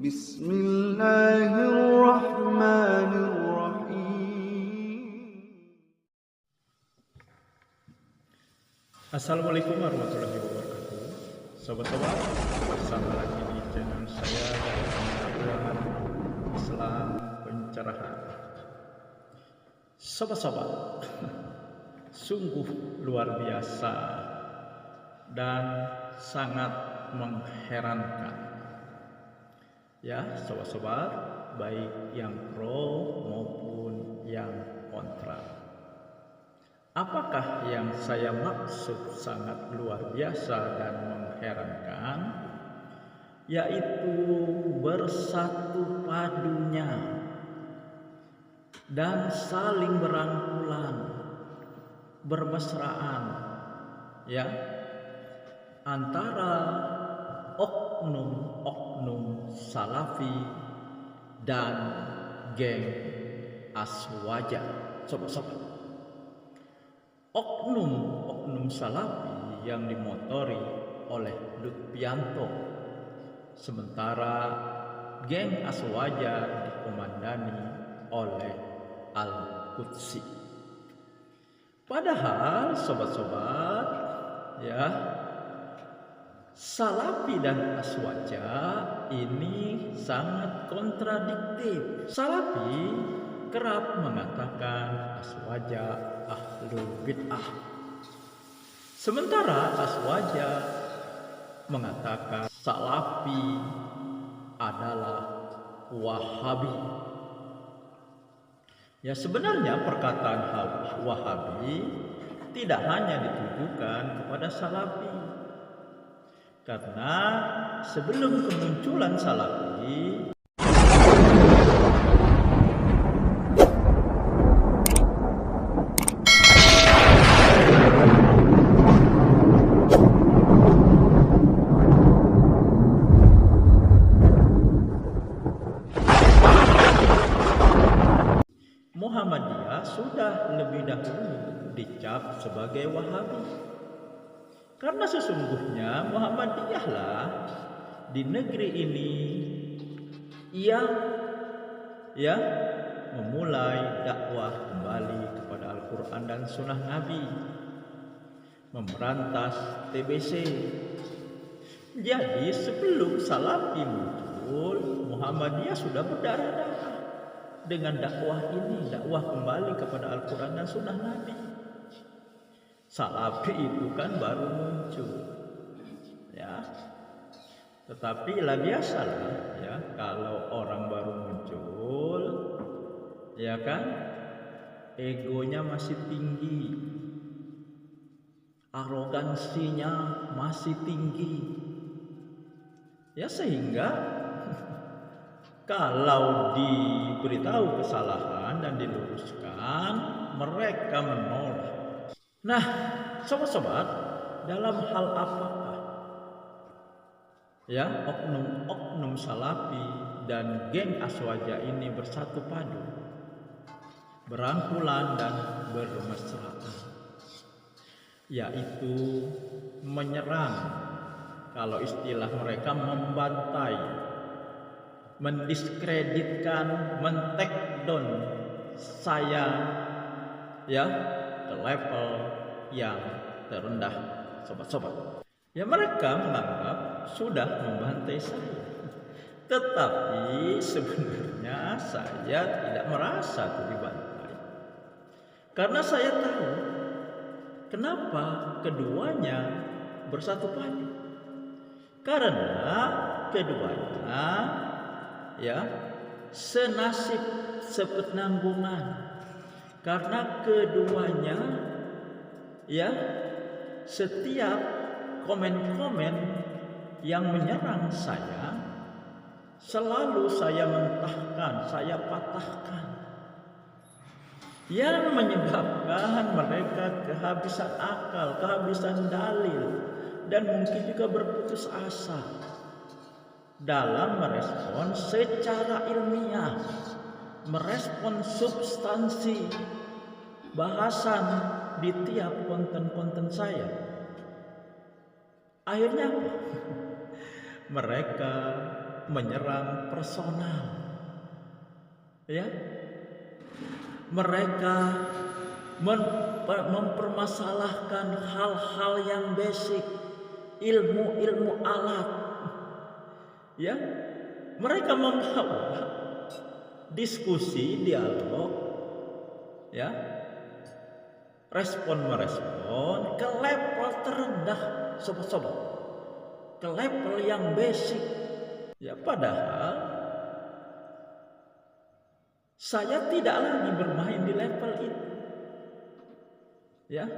Bismillahirrahmanirrahim. Assalamualaikum warahmatullahi wabarakatuh. Sobat-sobat, bersama lagi di channel saya dari Pengetahuan Islam Pencerahan. Sobat-sobat, sungguh luar biasa dan sangat mengherankan. Ya, sobat-sobat, baik yang pro maupun yang kontra. Apakah yang saya maksud sangat luar biasa dan mengherankan? Yaitu bersatu padunya dan saling berangkulan, bermesraan, ya, antara oknum-oknum salafi dan geng Aswaja. Sobat-sobat, oknum salafi yang dimotori oleh Lutfianto, sementara geng Aswaja dikomandani oleh Al-Qudsi. Padahal sobat-sobat, ya, salafi dan Aswaja ini sangat kontradiktif. Salafi kerap mengatakan Aswaja ahlul bid'ah, sementara Aswaja mengatakan salafi adalah wahabi. Ya, sebenarnya perkataan wahabi tidak hanya ditujukan kepada salafi, karena sebelum kemunculan salafi, Muhammadiyah sudah lebih dahulu dicap sebagai wahabi. Karena sesungguhnya Muhammadiyah lah di negeri ini yang memulai dakwah kembali kepada Al-Quran dan Sunnah Nabi, memberantas TBC. Jadi sebelum salafi muncul, Muhammadiyah sudah berdarah-darah dengan dakwah ini, dakwah kembali kepada Al-Quran dan Sunnah Nabi. Salafi itu kan baru muncul, ya. Tetapi lah biasalah, ya, kalau orang baru muncul, ya kan, egonya masih tinggi, arogansinya masih tinggi, ya, sehingga kalau diberitahu kesalahan dan diluruskan, mereka menolak. Nah, sobat-sobat, dalam hal apakah, ya, oknum salafi dan geng Aswaja ini bersatu padu, berangkulan dan bermesraan, yaitu menyerang, kalau istilah mereka membantai, mendiskreditkan, men-take down saya, ya, ke level yang terendah, sobat-sobat. Ya, mereka menganggap sudah membantai saya, tetapi sebenarnya saya tidak merasa dibantai, karena saya tahu kenapa keduanya bersatu padu. Karena keduanya, ya, senasib sepenanggungan. Karena keduanya, ya, setiap komen-komen yang menyerang saya selalu saya mentahkan, saya patahkan, yang menyebabkan mereka kehabisan akal, kehabisan dalil, dan mungkin juga berputus asa dalam merespon secara ilmiah, merespon substansi bahasan di tiap konten-konten saya. Akhirnya mereka menyerang personal. Ya. Mereka mempermasalahkan hal-hal yang basic, ilmu alat. Ya. Mereka membawa diskusi, dialog, ya, respon-merespon ke level terendah, sobat-sobat, ke level yang basic. Ya, padahal saya tidak lagi bermain di level itu. Ya,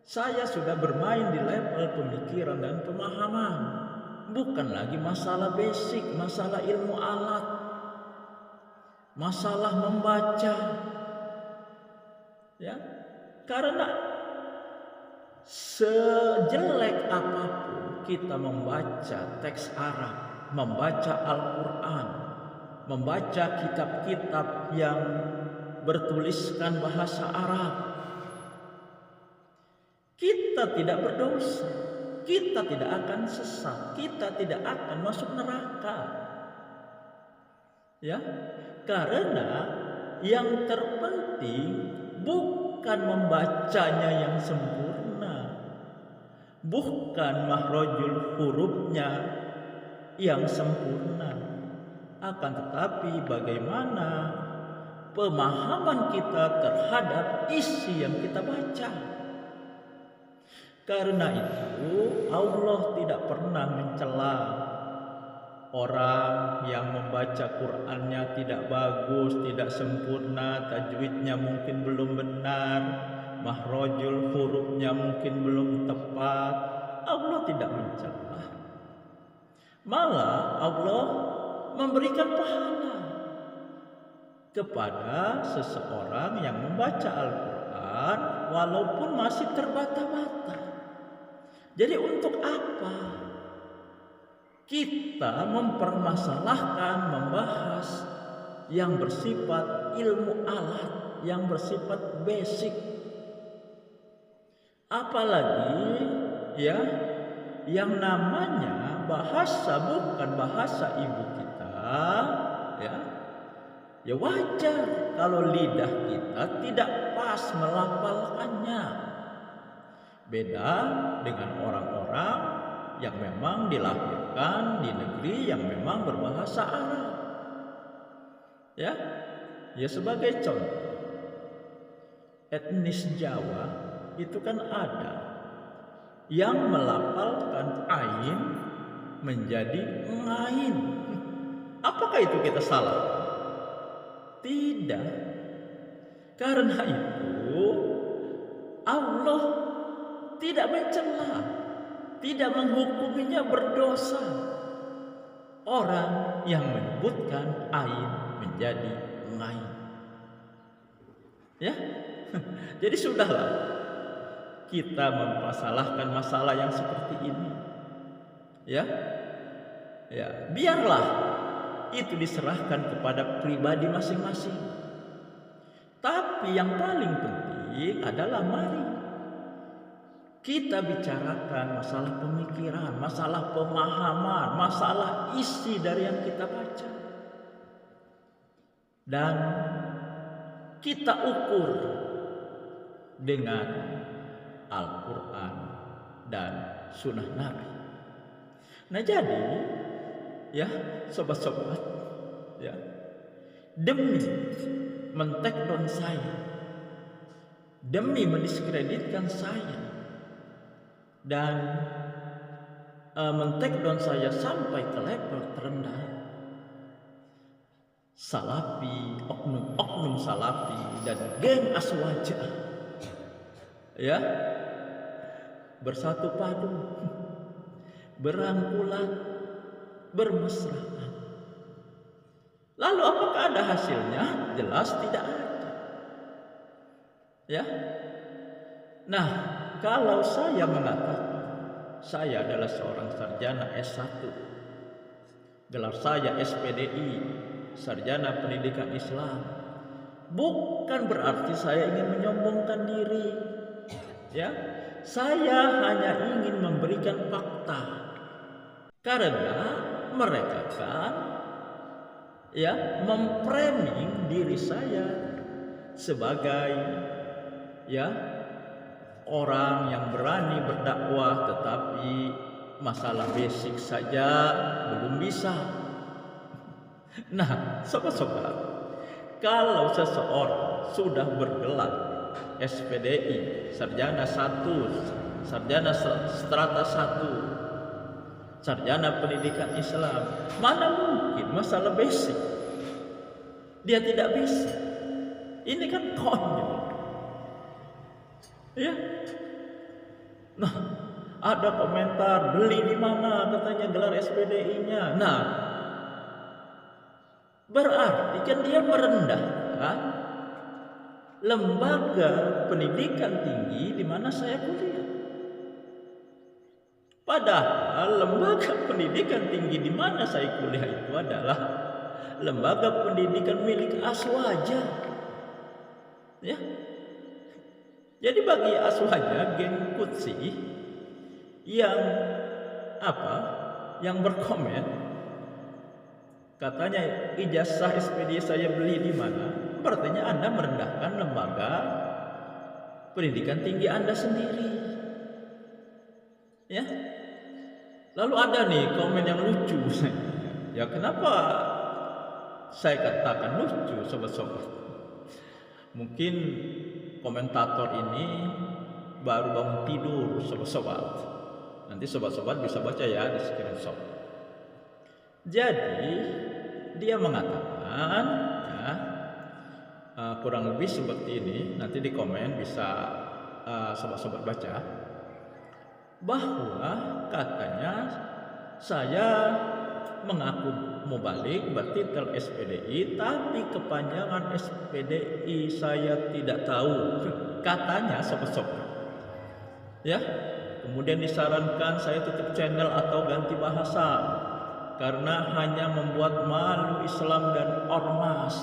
saya sudah bermain di level pemikiran dan pemahaman. Bukan lagi masalah basic, masalah ilmu alat, masalah membaca. Ya, karena sejelek apapun kita membaca teks Arab, membaca Al-Quran, membaca kitab-kitab yang bertuliskan bahasa Arab, kita tidak berdosa, kita tidak akan sesat, kita tidak akan masuk neraka. Ya, karena yang terpenting bukan membacanya yang sempurna, bukan mahrojul hurufnya yang sempurna, akan tetapi bagaimana pemahaman kita terhadap isi yang kita baca. Karena itu Allah tidak pernah mencela orang yang membaca Qur'annya tidak bagus, tidak sempurna, tajwidnya mungkin belum benar, mahrojul hurufnya mungkin belum tepat. Allah tidak mencela. Malah Allah memberikan pahala kepada seseorang yang membaca Al-Quran walaupun masih terbata-bata. Jadi untuk apa kita mempermasalahkan, membahas yang bersifat ilmu alat, yang bersifat basic? Apalagi ya, yang namanya bahasa bukan bahasa ibu kita, ya. Ya wajar kalau lidah kita tidak pas melafalkannya. Beda dengan orang-orang yang memang dilahirkan di negeri yang memang berbahasa Arab. Ya, ya sebagai contoh, etnis Jawa itu kan ada yang melafalkan ain menjadi ngain. Apakah itu kita salah? Tidak. Karena itu Allah tidak mencela, tidak menghukuminya berdosa orang yang menyebutkan ain menjadi ngain. Ya, jadi sudahlah kita mempermasalahkan masalah yang seperti ini. Ya, ya, biarlah itu diserahkan kepada pribadi masing-masing. Tapi yang paling penting adalah mari kita bicarakan masalah pemikiran, masalah pemahaman, masalah isi dari yang kita baca. Dan kita ukur dengan Al-Quran dan Sunnah Nabi. Nah jadi, ya sobat-sobat, ya, demi men-take down saya, demi mendiskreditkan saya, dan men-take down saya sampai ke level terendah, salafi, oknum salafi dan geng aswaja, ya, bersatu padu, berangkulan, bermesraan. Lalu apakah ada hasilnya? Jelas tidak ada. Ya. Nah, kalau saya mengatakan saya adalah seorang sarjana S1, gelar saya SPDI, sarjana pendidikan Islam, bukan berarti saya ingin menyombongkan diri. Ya, saya hanya ingin memberikan fakta. Karena mereka kan ya memframing diri saya sebagai ya orang yang berani berdakwah tetapi masalah basic saja belum bisa. Nah, sobat-sobat, kalau seseorang sudah bergelar SPDI, sarjana 1, sarjana strata 1, sarjana pendidikan Islam, mana mungkin masalah basic dia tidak bisa? Ini kan konyol. Ya. Nah, ada komentar beli di mana katanya gelar SPDI-nya. Nah, berarti kan dia merendahkan lembaga pendidikan tinggi di mana saya kuliah. Padahal lembaga pendidikan tinggi di mana saya kuliah itu adalah lembaga pendidikan milik Aswaja. Ya. Jadi bagi Aswaja, geng Kutsi yang yang berkomen katanya ijazah SPD saya beli di mana, berartinya Anda merendahkan lembaga pendidikan tinggi Anda sendiri. Ya. Lalu ada nih komen yang lucu. Ya kenapa saya katakan lucu, sobat-sobat? Mungkin komentator ini baru bangun tidur, sobat-sobat. Nanti sobat-sobat bisa baca ya di screenshot. Jadi dia mengatakan ya, kurang lebih seperti ini. Nanti di komen bisa sobat-sobat baca bahwa katanya saya mengaku mubalik bertitel SPDI, tapi kepanjangan SPDI saya tidak tahu. Katanya sobat-sobat. Ya. Kemudian disarankan saya tutup channel atau ganti bahasa karena hanya membuat malu Islam dan ormas.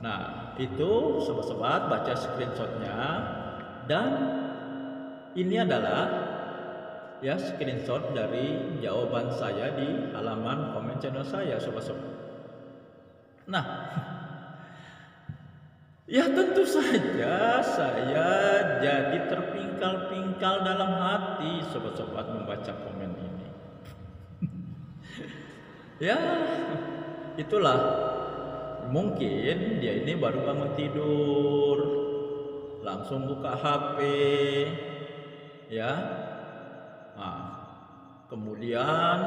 Nah, itu sobat-sobat baca screenshotnya, dan ini adalah ya screenshot dari jawaban saya di halaman komen channel saya, sobat-sobat. Nah, ya tentu saja saya jadi terpingkal-pingkal dalam hati, sobat-sobat, membaca komen ini. Ya, itulah. Mungkin dia ini baru bangun tidur, langsung buka HP, ya. Nah, kemudian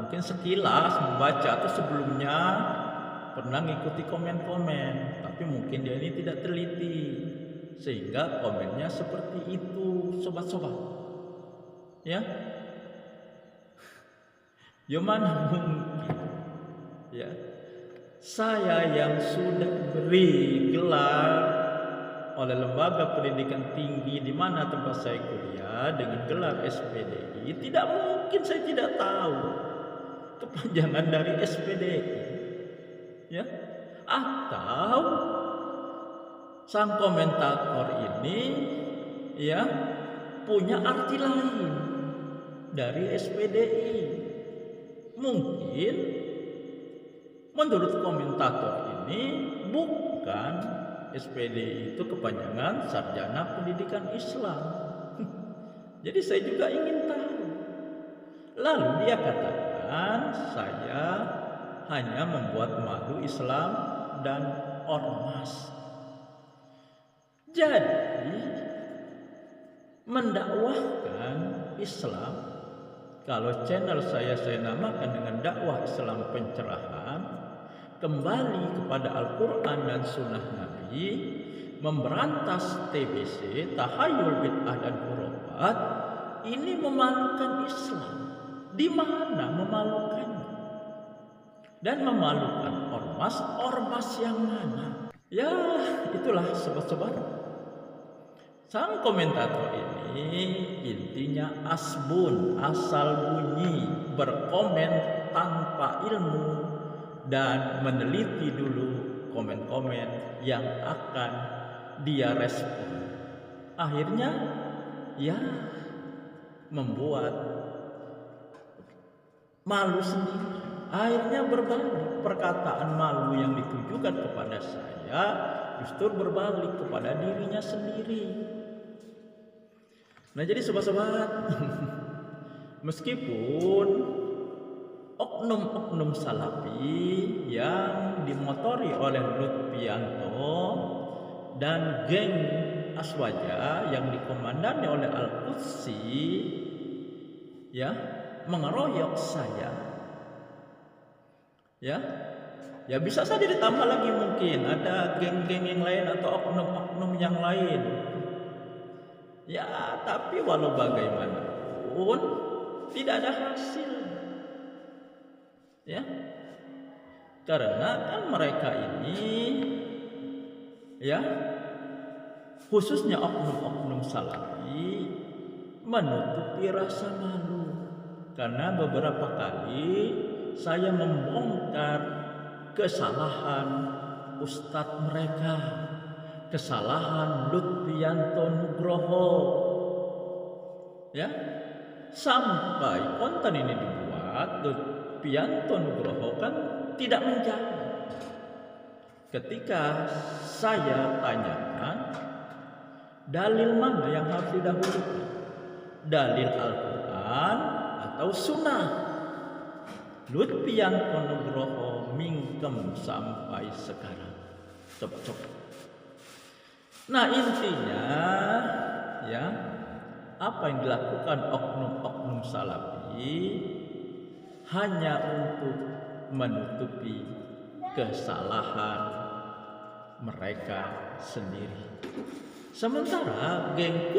mungkin sekilas membaca atau sebelumnya pernah ngikuti komen-komen, tapi mungkin dia ini tidak teliti sehingga komennya seperti itu, sobat-sobat. Ya. Ya mana mungkin. Ya. Saya yang sudah beri gelar oleh lembaga pendidikan tinggi di mana tempat saya kuliah dengan gelar SPDI, tidak mungkin saya tidak tahu kepanjangan dari SPDI. Ya. Atau sang komentator ini ya punya arti lain dari SPDI. Mungkin menurut komentator ini bukan SPDI itu kepanjangan sarjana pendidikan Islam. Jadi saya juga ingin tahu. Lalu dia katakan saya hanya membuat malu Islam dan ormas. Jadi mendakwahkan Islam, kalau channel saya namakan dengan dakwah Islam pencerahan, kembali kepada Al-Quran dan Sunnah Nabi, memberantas TBC, tahayul bid'ah dan khurafat, ini memalukan Islam. Di mana memalukannya? Dan memalukan ormas yang mana? Ya, itulah sobat-sobat. Sang komentator ini intinya asbun, asal bunyi, berkomen tanpa ilmu dan meneliti dulu komen-komen yang akan dia respon. Akhirnya ya membuat malu sendiri. Akhirnya berbalik, perkataan malu yang ditujukan kepada saya justru berbalik kepada dirinya sendiri. Nah, jadi sobat-sobat, meskipun oknum-oknum salafi yang dimotori oleh Lutfianto dan geng Aswaja yang dikomandani oleh Al-Qudsi ya mengeroyok saya, ya bisa saja ditambah lagi, mungkin ada geng-geng yang lain atau oknum-oknum yang lain. Ya, tapi walau bagaimanapun tidak ada hasil. Ya. Karena kan mereka ini ya, khususnya oknum-oknum salafi menutupi rasa malu. Karena beberapa kali saya membongkar kesalahan ustadz mereka, kesalahan Lutfianto Nugroho, ya, sampai konten ini dibuat. Lutfianto Nugroho kan tidak menjawab ketika saya tanyakan dalil mana yang harus didahulukan, dalil Al-Quran atau Sunnah. Lutfianto Nugroho mingkem sampai sekarang. Cocok. Nah, intinya ya, apa yang dilakukan oknum-oknum salafi hanya untuk menutupi kesalahan mereka sendiri. Sementara geng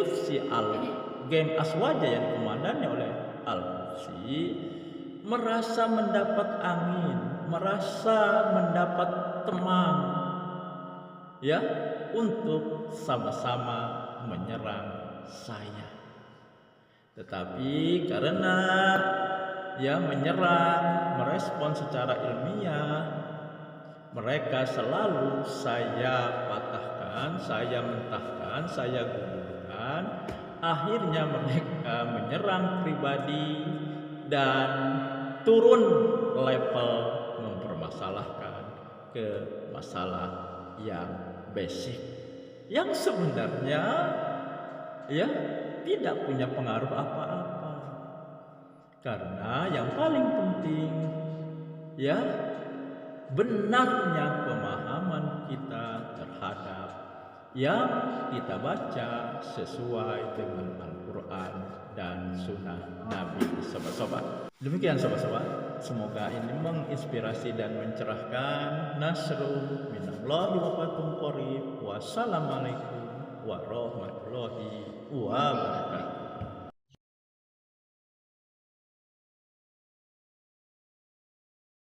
Aswaja yang dikomandani oleh Al-Qudsi merasa mendapat angin, merasa mendapat teman, ya, untuk sama-sama menyerang saya. Tetapi karena ya menyerang, merespon secara ilmiah, mereka selalu saya patahkan, saya mentahkan, saya gugurkan. Akhirnya mereka menyerang pribadi dan turun level mempermasalahkan ke masalah yang basic, yang sebenarnya ya tidak punya pengaruh apa-apa. Karena yang paling penting ya benarnya pemahaman kita terhadap yang kita baca sesuai dengan Al-Quran dan Sunnah Nabi, sobat-sobat. Demikian sobat-sobat, semoga ini menginspirasi dan mencerahkan. Nasrul minallahi wa fathun qarib. Wassalamualaikum warahmatullahi wabarakatuh.